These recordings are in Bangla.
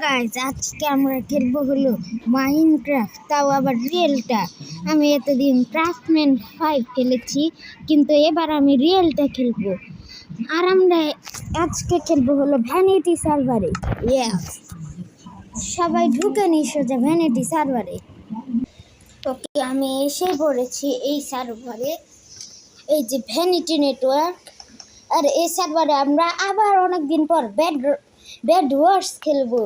গাইস, আজকে আমরা খেলবো হলো মাইনক্রাফট, তাও আবার রিয়েলটা। আমি এতদিন ক্রাফটম্যান 5 খেলেছি, কিন্তু এবার আমি রিয়েলটা খেলবো। আর আমরা আজকে খেলবো হলো ভ্যানিটি সার্ভারে। ইয়েস, সবাই ঢুকে নি সোজা ভ্যানিটি সার্ভারে। ওকে, আমি এসে পড়েছি এই সার্ভারে, এই যে ভ্যানিটি নেটওয়ার্ক। আর এই সার্ভারে আমরা আবার অনেকদিন পর ব্যাড ওয়ার্স খেলবো।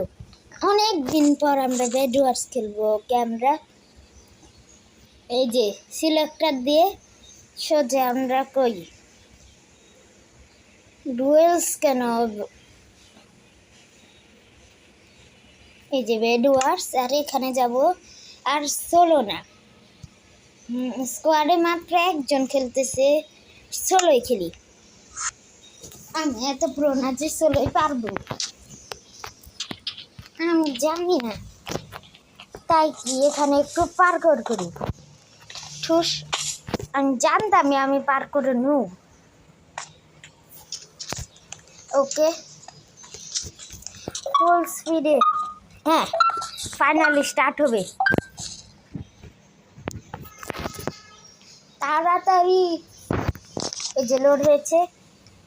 অনেক দিন পর আমরা ব্যাড ওয়ার্স খেলবো। ওকে, আমরা এই যে সিলেক্টর দিয়ে সোজা আমরা কই ডুয়েলস কেন, এই যে ব্যাড ওয়ার্স। আর এখানে যাব, আর সোলো না, স্কোয়াডে মাত্র একজন খেলতেছে, সোলোই খেলি। আমি এত প্রো না যে সোলোই পারবো, আমি জানি না, তাই কি এখানে একটু পার্কর করি। ঠুস, আমি জানতামই আমি পার করে নু। ওকে, ফুল স্পিডে, হ্যাঁ, ফাইনালি স্টার্ট হবে। তাড়াতাড়ি, এই যে লোড হয়েছে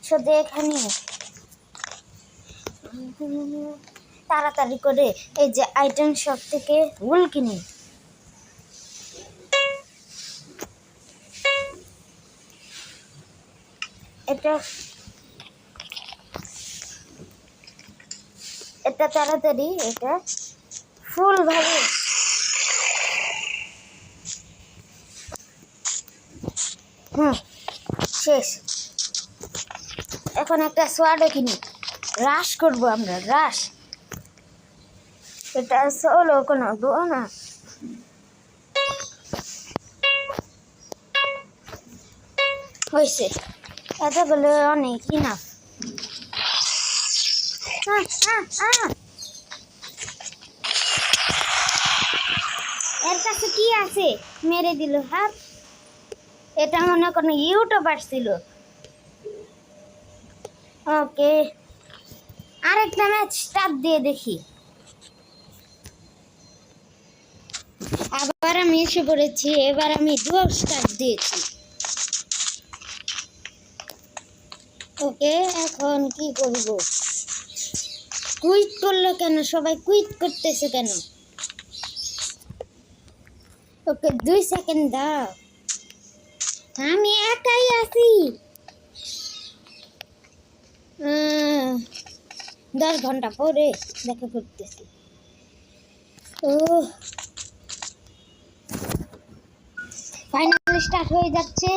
সোজা এখানে। তাড়াতাড়ি করে এই যে আইটেম শপ থেকে উল কিনি। এটা তাড়াতাড়ি, এটা ফুল ভাবে। শেষ। এখন একটা সোয়াডও কিনি, রাশ করবো আমরা, রাশ। এটা সোলো কোনো দো না, হয়েছে, এতগুলো অনেক ইনাফ। এর কাছে কি আছে, মেরে দিল হাত। এটা মনে কোনো ইউটিউবার ছিল। ওকে, আরেকটা ম্যাচ স্টার্ট দিয়ে দেখি। আবার আমি এসে পড়েছি, এবার আমি ডুও স্টার্ট দিয়েছি। ওকে, এখন কি করব? কুইট করলো কেন? সবাই কুইট করতেছে কেন? ওকে, 2 সেকেন্ড দাও, আমি একাই আছি। 10 ঘন্টা পরে দেখা করতেছি। ও, ফাইনালি স্টার্ট হয়ে যাচ্ছে।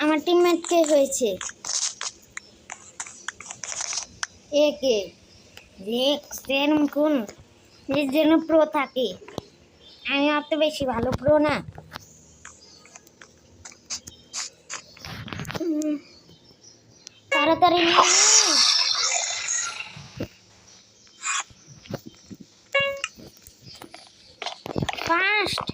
আমার টিমমেট কে হয়েছে? একে দেখছেন কোন যেন প্রো থাকে। আমি অত বেশি ভালো প্রো না। তাড়াতাড়ি ফাস্ট।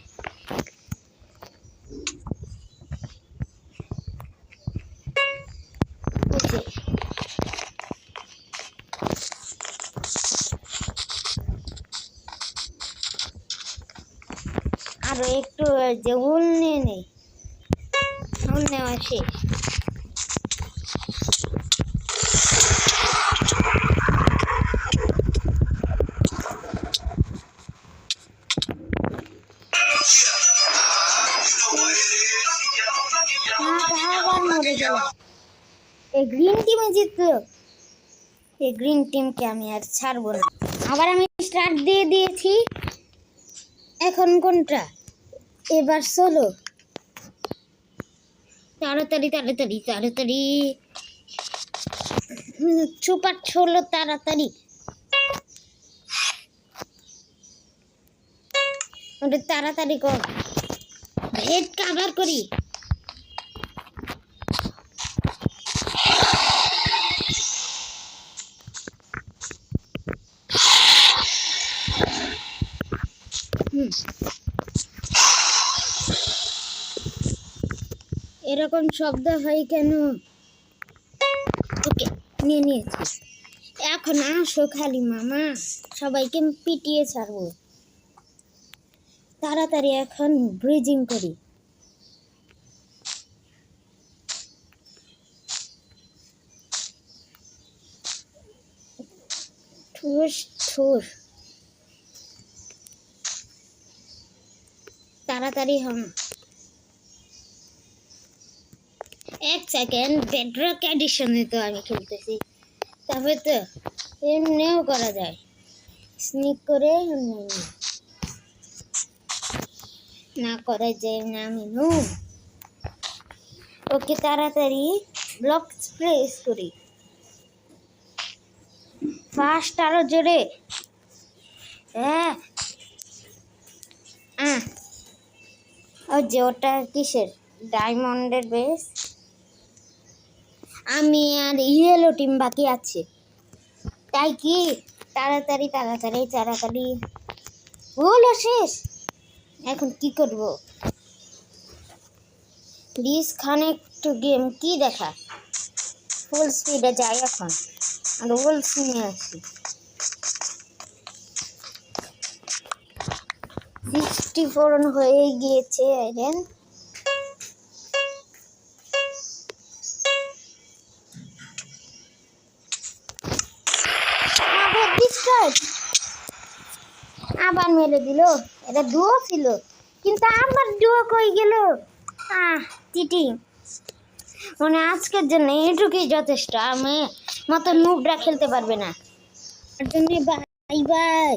আরো একটু যে উল নিয়ে নেই, উল নেওয়া শেষ। এই গ্রিন টিমে জিতলো, এই গ্রিন টিমকে আমি আর ছাড়বো না। আবার আমি স্টার্ট দিয়ে দিয়েছি। এখন কোনটা? এবার সোলো। তাড়াতাড়ি তাড়াতাড়ি তাড়াতাড়ি, সুপার ছোলো, তাড়াতাড়ি। ওটা তাড়াতাড়ি কর, হেড কভার করি। এরকম শব্দ হয় কেন? ওকে, নিয়ে নিয়েছি। এখন আসো খালি মামা, সবাইকে পিটিয়ে ছাড়বো। তাড়াতাড়ি এখন ব্রিজিং করি। ঠুস ঠুস, তাড়াতাড়ি হন। 1 সেকেন্ড, বেডরক এডিশনে তো আমি খেলতেছি, তারপরে তো এমনিও করা যায়, স্নিক করে না করা যায় না। আমি নুব। ওকে, তাড়াতাড়ি ব্লক প্রেস করি, ফাস্ট, আরো জোরে। হ্যাঁ, ও যে ওটা কিসের, ডায়মন্ডের বেস। আমি আর ইয়েলো টিম বাকি আছে, তাই কি? তাড়াতাড়ি তাড়াতাড়ি তাড়াতাড়ি, হলো শেষ। এখন কি করব? প্লিজ খানে একটু গেম কি দেখা, ফুল স্পিডে যাই এখন, আর ওলস নিয়ে আসি। 64 হয়ে গিয়েছে। আইরেন আবার মেরে দিল। এটা ডুয়ো ছিল, কিন্তু আবার ডুয়ো কই গেল? চিটিং। মানে আজকের জন্য এটুকুই যথেষ্ট। আমি মতো নুবরা খেলতে পারবে না। Bye bye.